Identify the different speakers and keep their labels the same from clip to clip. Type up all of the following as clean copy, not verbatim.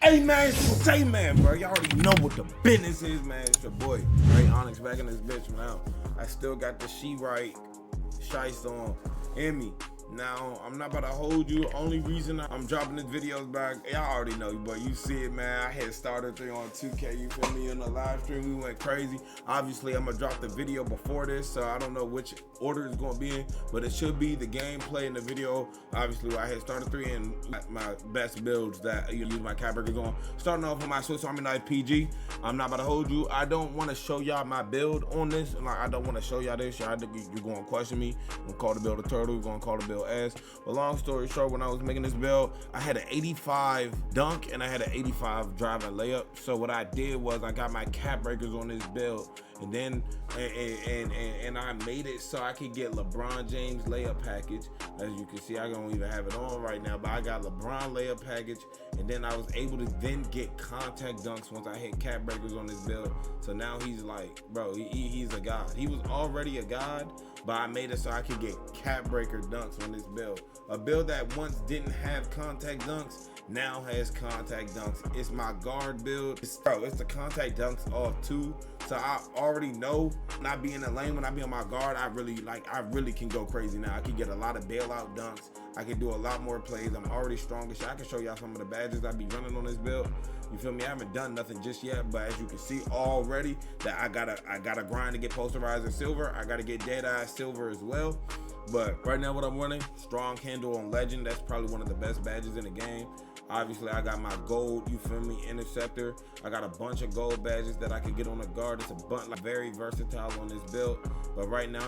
Speaker 1: Hey man, it's your man, bro. Y'all already know what the business is, man. It's your boy, right? ONYX back in this bitch now. I still got the she-right shice on in me. Now, I'm not about to hold you. Only reason I'm dropping this videos back, y'all already know, but you see it, man. I had started 3 on 2K, you feel me? In the live stream, we went crazy. Obviously, I'm gonna drop the video before this, so I don't know which order it's gonna be in, but it should be the gameplay in the video. Obviously, I had started 3 and my best builds that you use my cap breakers on. Starting off with my Swiss Army knife PG. I'm not about to hold you. I don't want to show y'all my build on this. Like, I don't want to show y'all this. You're gonna question me. I'm gonna call the build a turtle. We're gonna call the build ass. But long story short, when I was making this build, I had an 85 dunk and I had an 85 drive and layup. So what I did was I got my cap breakers on this build, and then and I made it so I could get LeBron James layup package. As you can see, I don't even have it on right now, but I got LeBron layup package, and then I was able to then get contact dunks once I hit cap breakers on this build. So now he's like, bro, he's a god. He was already a god, but I made it so I could get cap breaker dunks on this build. A build that once didn't have contact dunks now has contact dunks. It's my guard build. It's the contact dunks off too. So I already know, not being in the lane when I be on my guard, I really can go crazy now. I can get a lot of bailout dunks. I can do a lot more plays. I'm already strong as shit. I can show y'all some of the badges I be running on this build. You feel me? I haven't done nothing just yet, but as you can see already, that I gotta grind to get posterizer silver. I gotta get dead eye silver as well. But right now what I'm running, strong handle on legend. That's probably one of the best badges in the game. Obviously, I got my gold, you feel me, interceptor. I got a bunch of gold badges that I could get on the guard. It's a bunch, like, very versatile on this build. But right now,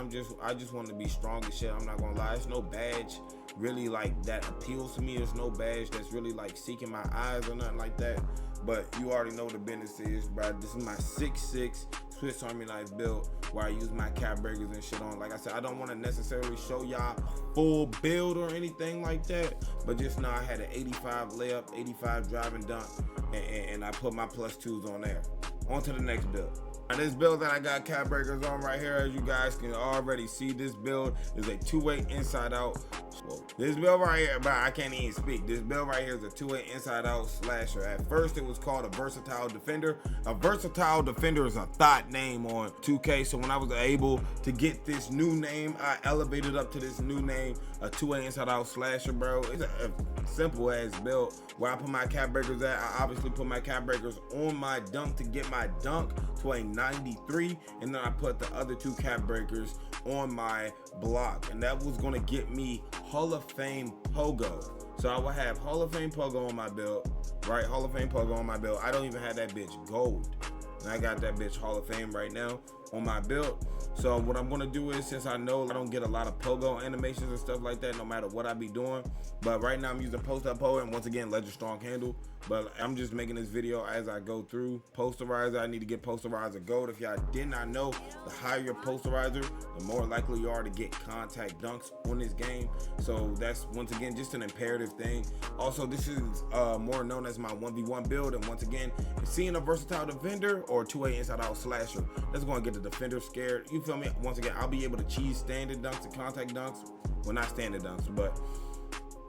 Speaker 1: I just want to be strong as shit. I'm not gonna lie, it's no badge really like that appeals to me. There's no badge that's really like seeking my eyes or nothing like that. But you already know what the business is, bro. This is my 6'6" Swiss Army knife build where I use my cap breakers and shit on. Like I said, I don't want to necessarily show y'all full build or anything like that, but just know I had an 85 layup, 85 driving dunk, and I put my +2s on there. On to the next build. Now, this build that I got cap breakers on right here, as you guys can already see, this build is a 2-way inside out. Whoa. This build right here, but I can't even speak. This build right here is a 2-way inside out slasher. At first, it was called a versatile defender. A versatile defender is a thought name on 2K. So when I was able to get this new name, I elevated up to this new name, a 2-way inside out slasher, bro. It's a simple ass build where I put my cap breakers at. I obviously put my cap breakers on my dunk to get my dunk to a 93, and then I put the other 2 cap breakers on my block, and that was gonna get me Hall of Fame pogo. So I will have Hall of Fame pogo on my build, right? Hall of Fame pogo on my build. I don't even have that bitch gold, and I got that bitch Hall of Fame right now on my build. So what I'm gonna do is, since I know I don't get a lot of pogo animations and stuff like that no matter what I be doing, but right now I'm using post-up po, and once again legend strong handle. But I'm just making this video as I go through. Posterizer, I need to get posterizer gold. If y'all did not know, the higher your posterizer, the more likely you are to get contact dunks on this game. So that's, once again, just an imperative thing. Also, this is more known as my 1v1 build, and once again, seeing a versatile defender or 2-way inside out slasher, that's going to get the defender scared. You feel me? Once again, I'll be able to cheese standard dunks and contact dunks. Well, not standard dunks, but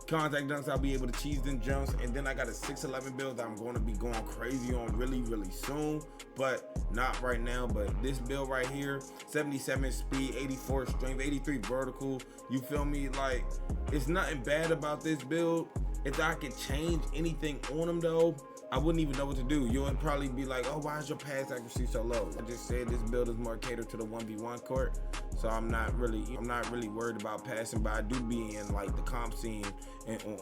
Speaker 1: contact dunks, I'll be able to cheese them jumps. And then I got a 6'11" build that I'm going to be going crazy on really soon, but not right now. But this build right here, 77 speed, 84 strength, 83 vertical, you feel me? Like, it's nothing bad about this build. If I could change anything on them though, I wouldn't even know what to do. You would probably be like, oh, why is your pass accuracy so low? I just said this build is more catered to the 1v1 court, so I'm not really worried about passing, but I do be in like the comp scene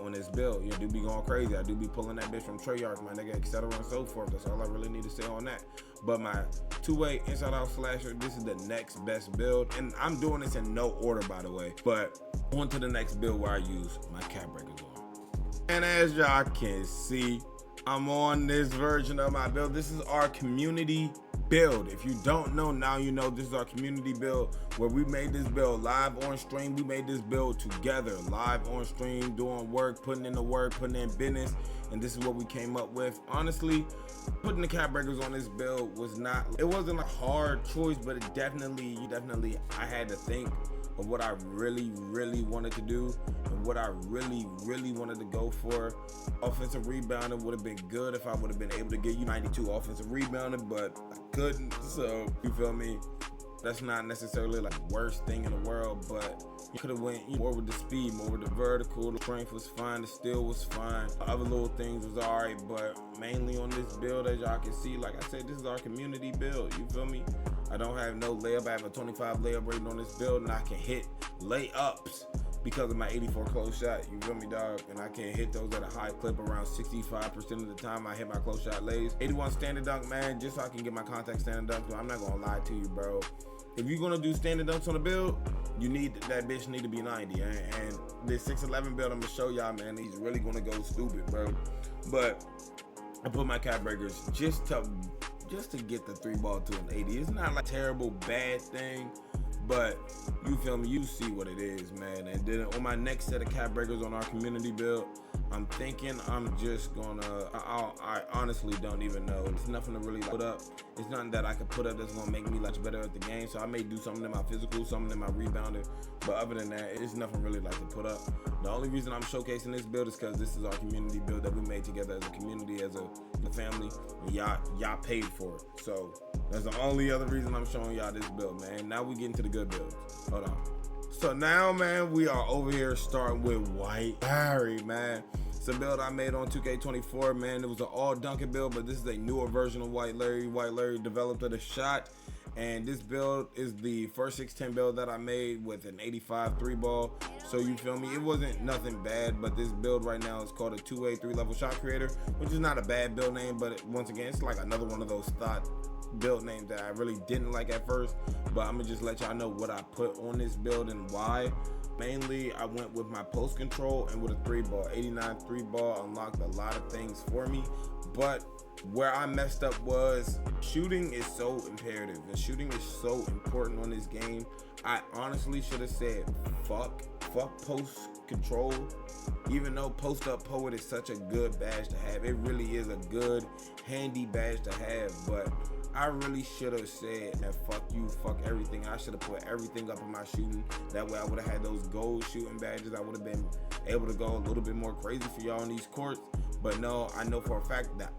Speaker 1: on this build. You do be going crazy. I do be pulling that bitch from Treyarch, my nigga, etc. and so forth. That's all I really need to say on that. But my 2-way inside out slasher, this is the next best build, and I'm doing this in no order, by the way. But on to the next build where I use my cap breakers on. And as y'all can see, I'm on this version of my build. This is our community build. If you don't know, now you know. This is our community build where we made this build live on stream. We made this build together, live on stream, doing work, putting in the work, putting in business. and this is what we came up with. Honestly, putting the cap breakers on this build it wasn't a hard choice, but it definitely I had to think of what I really wanted to do and what I really wanted to go for. Offensive rebounding would have been good if I would have been able to get you 92 offensive rebounding, but I couldn't. So you feel me? That's not necessarily like the worst thing in the world, but you could have went more with the speed, more with the vertical. The strength was fine, the steal was fine. Other little things was alright, but mainly on this build, as y'all can see, like I said, this is our community build. You feel me? I don't have no layup. I have a 25 layup rating on this build, and I can hit layups because of my 84 close shot. You feel me, dog? And I can hit those at a high clip. Around 65% of the time I hit my close shot lays. 81 standard dunk, man, just so I can get my contact standard dunk. I'm not gonna lie to you, bro. If you're gonna do standard dunks on the build, that bitch need to be 90. And this 6'11 build I'm gonna show y'all, man, he's really gonna go stupid, bro. But I put my cap breakers just to get the 3-ball to an 80. It's not like a terrible bad thing, but you feel me, you see what it is, man. And then on my next set of cap breakers on our community build, I'm thinking I'm just gonna, I honestly don't even know. There's nothing to really put up. It's nothing that I can put up that's gonna make me much better at the game. So I may do something in my physical, something in my rebounding. But other than that, it's nothing really like to put up. The only reason I'm showcasing this build is because this is our community build that we made together as a community, as a family. And y'all paid for it. So that's the only other reason I'm showing y'all this build, man. Now we get into the good builds. Hold on. So now, man, we are over here starting with White Larry, man. It's a build I made on 2K24, man. It was an all dunking build, but this is a newer version of White Larry. White Larry developed at a shot, and this build is the first 6'10 build that I made with an 85 3-ball. So you feel me? It wasn't nothing bad, but this build right now is called a 2-way 3-level shot creator, which is not a bad build name, but once again, it's like another one of those thought build names that I really didn't like at first. But I'm gonna just let y'all know what I put on this build and why. Mainly, I went with my post control and with a 3-ball. 89 3-ball unlocked a lot of things for me, but where I messed up was shooting is so imperative and shooting is so important on this game. I honestly should have said fuck post control, even though post up poet is such a good badge to have. It really is a good handy badge to have, but I really should have said that fuck you, fuck everything. I should have put everything up in my shooting. That way I would have had those gold shooting badges. I would have been able to go a little bit more crazy for y'all in these courts. But no, I know for a fact that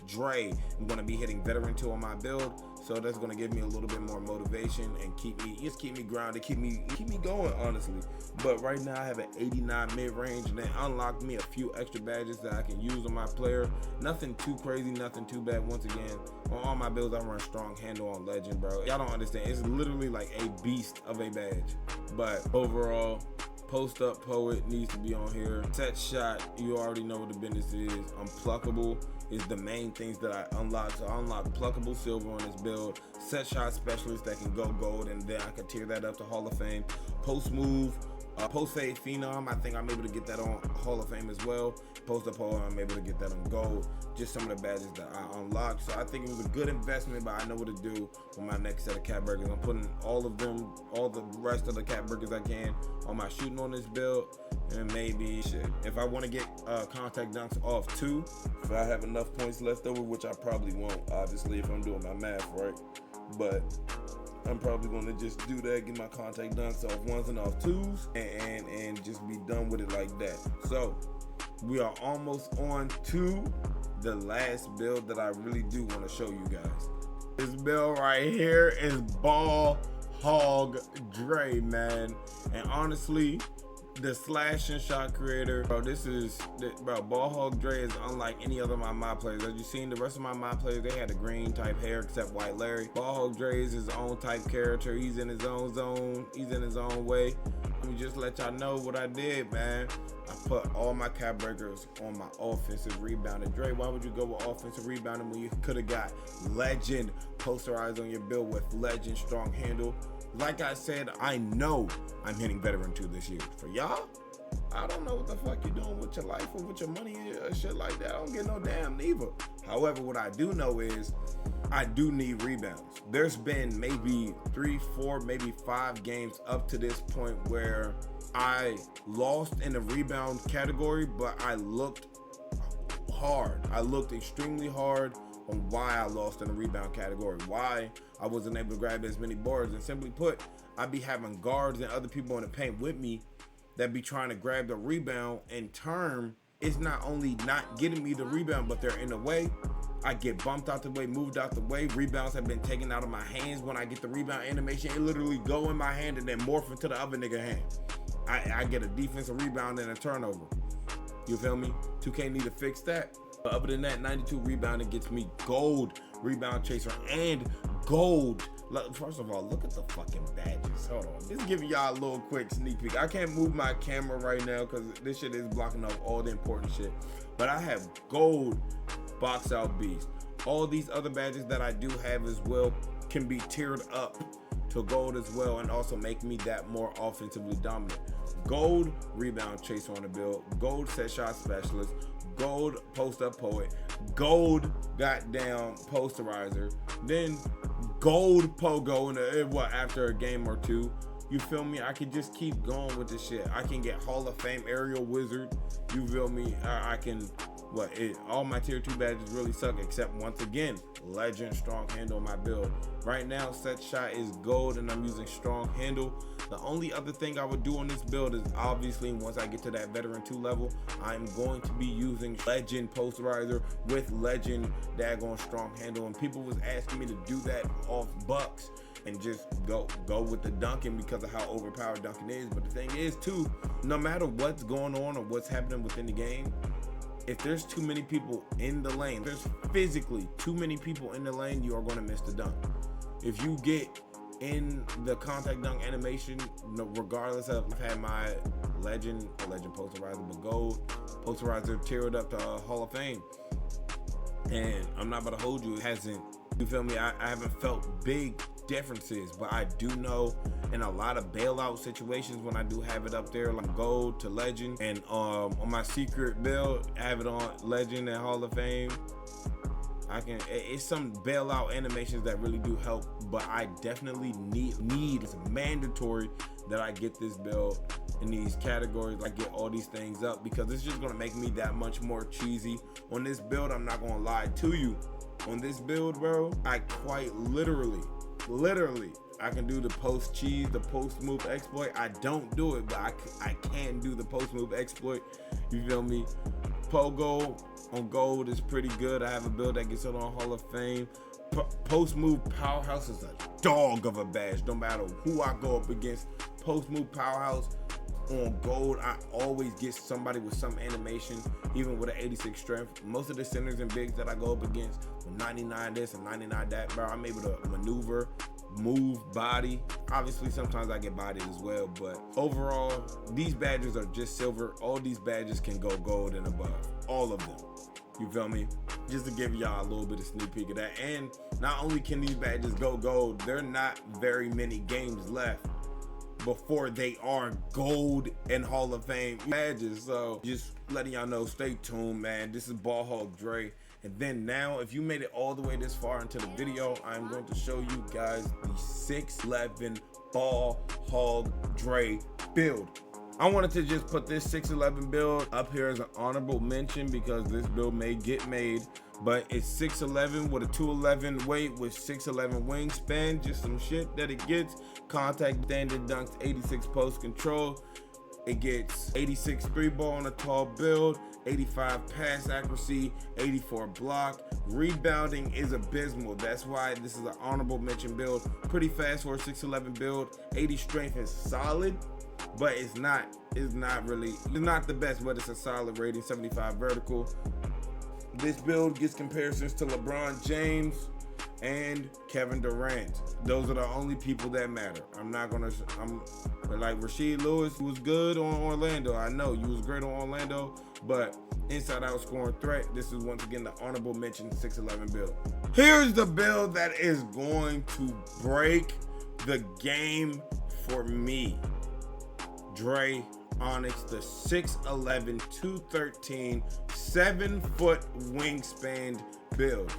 Speaker 1: Dre, am going to be hitting veteran 2 on my build. So that's going to give me a little bit more motivation and keep me grounded, keep me going, honestly. But right now I have an 89 mid-range, and they unlocked me a few extra badges that I can use on my player. Nothing too crazy, nothing too bad. Once again, on all my builds I run strong handle on legend, bro. Y'all don't understand. It's literally like a beast of a badge. But overall, post up poet needs to be on here. Set shot, you already know what the business is. Unpluckable is the main things that I unlock. So I unlock pluckable silver on this build. Set shot specialist that can go gold, and then I can tear that up to Hall of Fame. Post move, post fade phenom, I think I'm able to get that on Hall of Fame as well. Post up hole, I'm able to get that on gold. Just some of the badges that I unlocked. So I think it was a good investment, but I know what to do for my next set of cap burgers. I'm putting all the rest of the cap burgers I can on my shooting on this build. And maybe shit, if I want to get contact dunks off too, if I have enough points left over, which I probably won't, obviously, if I'm doing my math right. But I'm probably going to just do that, get my contact dunks off 1s and off 2s, and just be done with it like that. So we are almost on to the last build that I really do want to show you guys. This build right here is Ball Hog Dre, man. And honestly, the slash and shot creator, bro, Ball Hog Dre is unlike any other of my players. As you seen, the rest of my players, they had a green type hair except White Larry. Ball Hog Dre is his own type character. He's in his own zone. He's in his own way. Let me just let y'all know what I did, man. I put all my cap breakers on my offensive rebounding. Dre, why would you go with offensive rebounding when you could have got legend posterized on your build with legend strong handle? Like I said, I know I'm hitting veteran 2 this year. For y'all, I don't know what the fuck you're doing with your life or with your money or shit like that. I don't get no damn neither. However, what I do know is I do need rebounds. There's been maybe 3, 4, maybe 5 games up to this point where I lost in the rebound category, but I looked hard. I looked extremely hard on why I lost in the rebound category, why I wasn't able to grab as many boards. And simply put, I be having guards and other people in the paint with me that be trying to grab the rebound. In turn, it's not only not getting me the rebound, but they're in the way. I get bumped out the way, moved out the way. Rebounds have been taken out of my hands. When I get the rebound animation, it literally go in my hand and then morph into the other nigga hand. I get a defensive rebound and a turnover. You feel me? 2K need to fix that. But other than that, 92 rebounding gets me gold rebound chaser and gold. First of all, look at the fucking badges. Hold on. Just giving y'all a little quick sneak peek. I can't move my camera right now because this shit is blocking up all the important shit. But I have gold box out beast. All these other badges that I do have as well can be tiered up to gold as well and also make me that more offensively dominant. Gold rebound chaser on the build, gold set shot specialist, gold post up poet, gold goddamn posterizer, then gold pogo after a game or two. You feel me? I can just keep going with this shit. I can get Hall of Fame aerial wizard. You feel me? I can all my tier 2 badges really suck except once again legend strong handle on my build. Right now set shot is gold and I'm using strong handle. The only other thing I would do on this build is obviously once I get to that veteran 2 level, I'm going to be using legend posterizer with legend daggone strong handle. And people was asking me to do that off bucks and just go with the dunking because of how overpowered dunking is. But the thing is too, no matter what's going on or what's happening within the game, if there's too many people in the lane, there's physically too many people in the lane, you are going to miss the dunk. If you get in the contact dunk animation, regardless of, I've had my legend posterizer, but gold posterizer tiered up to Hall of Fame, and I'm not about to hold you, it hasn't, you feel me, I haven't felt big differences, but I do know in a lot of bailout situations when I do have it up there like gold to legend, and on my secret build I have it on legend and Hall of Fame. It's some bailout animations that really do help, but I definitely need it's mandatory that I get this build in these categories. I get all these things up because it's just gonna make me that much more cheesy on this build. I'm not gonna lie to you, on this build, bro, I quite literally I can do the post cheese, the post move exploit. I don't do it, but I can do the post move exploit. You feel me? Pogo on gold is pretty good. I have a build that gets it on Hall of Fame. Post move powerhouse is a dog of a badge. No matter who I go up against, post move powerhouse on gold, I always get somebody with some animation, even with an 86 strength. Most of the centers and bigs that I go up against, 99 this and 99 that, bro, I'm able to maneuver, move, body. Obviously sometimes I get bodied as well, but overall these badges are just silver. All these badges can go gold and above, all of them. You feel me? Just to give y'all a little bit of sneak peek of that. And not only can these badges go gold, there are not very many games left before they are gold and Hall of Fame badges. So just letting y'all know, stay tuned, man. This is Ball Hog Dre. And then now, if you made it all the way this far into the video, I'm going to show you guys the 6'11 Ball Hog Dre build. I wanted to just put this 6'11 build up here as an honorable mention because this build may get made, but it's 6'11 with a 211 weight with 6'11 wingspan, just some shit that it gets. Contact standard dunks, 86 post control. It gets 86 3 ball on a tall build, 85 pass accuracy, 84 block. Rebounding is abysmal. That's why this is an honorable mention build. Pretty fast for a 6'11 build. 80 strength is solid, but it's not the best, but it's a solid rating. 75 vertical. This build gets comparisons to LeBron James and Kevin Durant. Those are the only people that matter. I'm like Rasheed Lewis, who was good on Orlando. I know you was great on Orlando, but inside out scoring threat. This is once again the honorable mention 6'11 build. Here's the build that is going to break the game for me. Dre ONYX, the 6'11, 213, 7-foot wingspan build.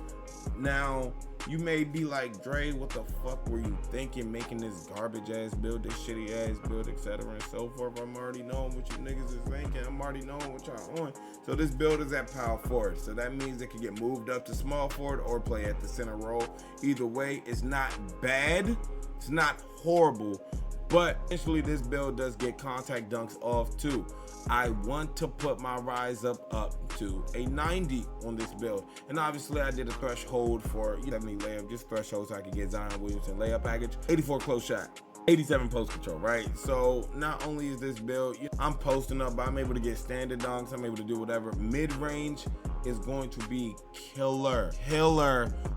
Speaker 1: Now, You may be like, Dre, what the fuck were you thinking making this garbage ass build, this shitty ass build, etc. and so forth? I'm already knowing what you niggas is thinking. I'm already knowing what y'all on. So this build is at power forward. So that means it can get moved up to small forward or play at the center role. Either way, it's not bad. It's not horrible. But eventually this build does get contact dunks off too. I want to put my rise up to a 90 on this build. And obviously I did a threshold for 70 layup, just threshold so I could get Zion Williamson layup package. 84 close shot, 87 post control, right? So not only is this build, I'm posting up, but I'm able to get standard dunks, I'm able to do whatever. Mid-range is going to be killer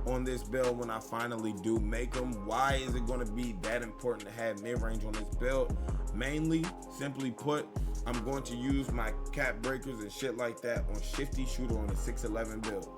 Speaker 1: on this build when I finally do make them. Why is it going to be that important to have mid-range on this build? Mainly, simply put, I'm going to use my cap breakers and shit like that on shifty shooter on a 6'11 build.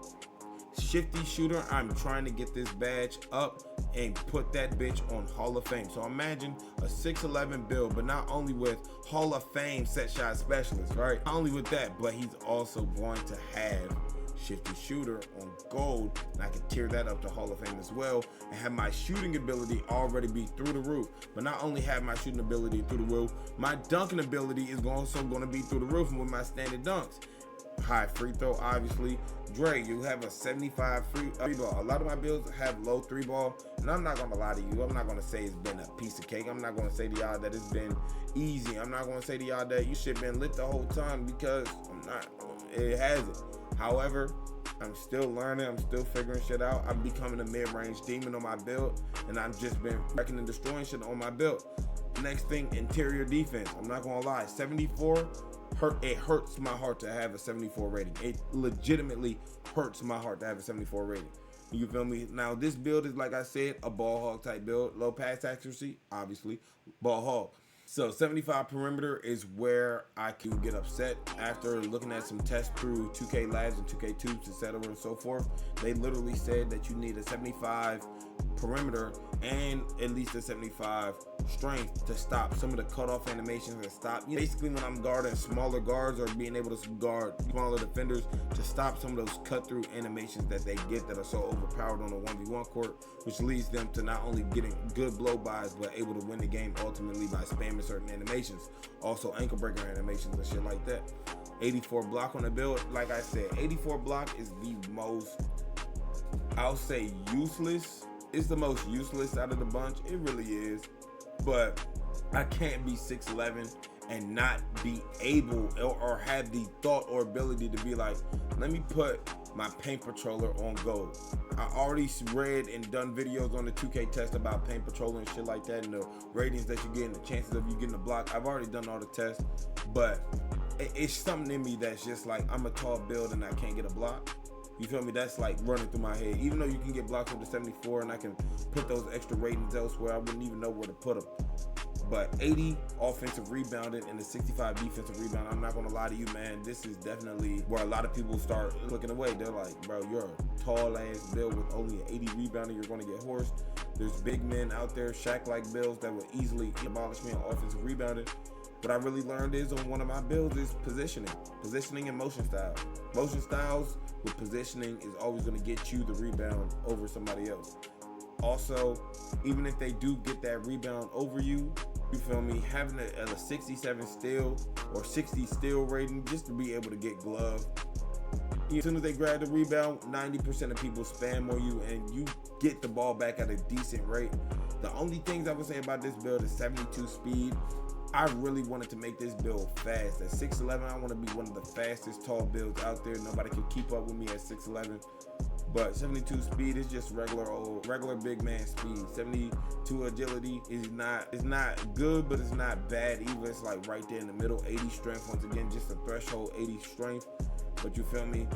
Speaker 1: Shifty shooter, I'm trying to get this badge up and put that bitch on Hall of Fame. So imagine a 6'11 build, but not only with Hall of Fame set shot specialist, right? Not only with that, but he's also going to have shifty shooter on gold, and I can tier that up to Hall of Fame as well, and have my shooting ability already be through the roof. But not only have my shooting ability through the roof, my dunking ability is also going to be through the roof with my standard dunks. High free throw, obviously. Dre, you have a 75 free ball. A lot of my builds have low 3-ball, and I'm not gonna lie to you. I'm not gonna say it's been a piece of cake. I'm not gonna say to y'all that it's been easy. I'm not gonna say to y'all that you shit been lit the whole time, because it hasn't. However, I'm still learning, I'm still figuring shit out. I'm becoming a mid-range demon on my build, and I've just been wrecking and destroying shit on my build. Next thing, interior defense. I'm not gonna lie, 74, it hurts my heart to have a 74 rating. It legitimately hurts my heart to have a 74 rating. You feel me? Now this build is, like I said, a ball hog type build. Low pass accuracy, obviously, ball hog. So 75 perimeter is where I can get upset after looking at some tests through 2K Labs and 2K Tubes, etc. and so forth. They literally said that you need a 75 perimeter and at least a 75 strength to stop some of the cutoff animations and stop, basically when I'm guarding smaller guards or being able to guard smaller defenders, to stop some of those cut through animations that they get that are so overpowered on a 1v1 court, which leads them to not only getting good blow bys but able to win the game ultimately by spamming certain animations, also ankle breaker animations and shit like that. 84 block on the build, like I said, 84 block is the most, I'll say, useless. It's the most useless out of the bunch. It really is. But I can't be 6'11 and not be able or have the thought or ability to be like, let me put my paint patroller on gold. I already read and done videos on the 2K test about paint patroller and shit like that, and the ratings that you get and the chances of you getting a block. I've already done all the tests, but it's something in me that's just like, I'm a tall build and I can't get a block. You feel me? That's like running through my head. Even though you can get blocks with the 74 and I can put those extra ratings elsewhere, I wouldn't even know where to put them. But 80 offensive rebounding and a 65 defensive rebound, I'm not gonna lie to you, man, this is definitely where a lot of people start looking away. They're like, bro, you're a tall ass build with only an 80 rebounding, you're gonna get horsed. There's big men out there, Shaq-like builds that would easily demolish me on offensive rebounding. What I really learned is on one of my builds is positioning and motion style. Motion styles with positioning is always going to get you the rebound over somebody else. Also, even if they do get that rebound over you, you feel me, having a 67 steal or 60 steal rating just to be able to get glove. As soon as they grab the rebound, 90% of people spam on you and you get the ball back at a decent rate. The only things I would say about this build is 72 speed. I really wanted to make this build fast. At 6'11", I want to be one of the fastest tall builds out there. Nobody can keep up with me at 6'11". But 72 speed is just regular big man speed. 72 agility is not good, but it's not bad either. It's like right there in the middle. 80 strength, once again, just a threshold 80 strength. But you feel me?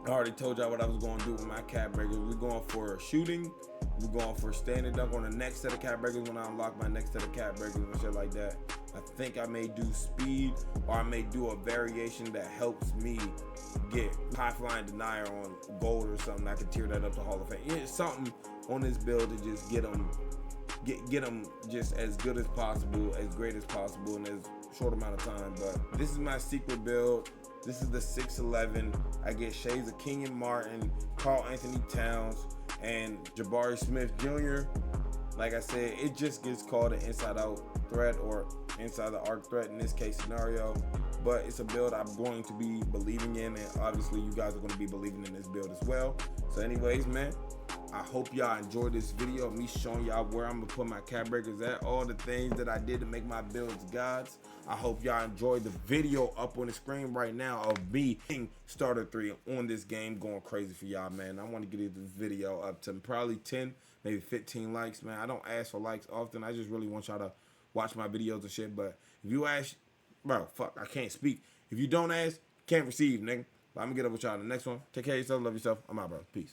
Speaker 1: I already told y'all what I was going to do with my cap breakers. We're going for shooting. We're going for standing dunk on the next set of cap breakers when I unlock my next set of cap breakers and shit like that. I think I may do speed, or I may do a variation that helps me get high flying denier on gold or something. I can tier that up to Hall of Fame. It's something on this build to just get them just as good as possible, as great as possible in as short amount of time. But this is my secret build. This is the 6'11". I get shades of Kenyon Martin, Karl Anthony Towns, And Jabari Smith Jr., like I said, it just gets called an inside out threat or inside the arc threat in this case scenario. But it's a build I'm going to be believing in, and obviously you guys are going to be believing in this build as well. So anyways, man, I hope y'all enjoyed this video of me showing y'all where I'm gonna put my cap breakers at, all the things that I did to make my builds gods. I hope y'all enjoyed the video up on the screen right now of me hitting starter 3 on this game, going crazy for y'all, man. I want to get this video up to probably 10, maybe 15 likes, man. I don't ask for likes often. I just really want y'all to watch my videos and shit. But if you ask, bro, fuck, I can't speak. If you don't ask, can't receive, nigga. But I'm gonna get up with y'all in the next one. Take care of yourself, love yourself. I'm out, bro. Peace.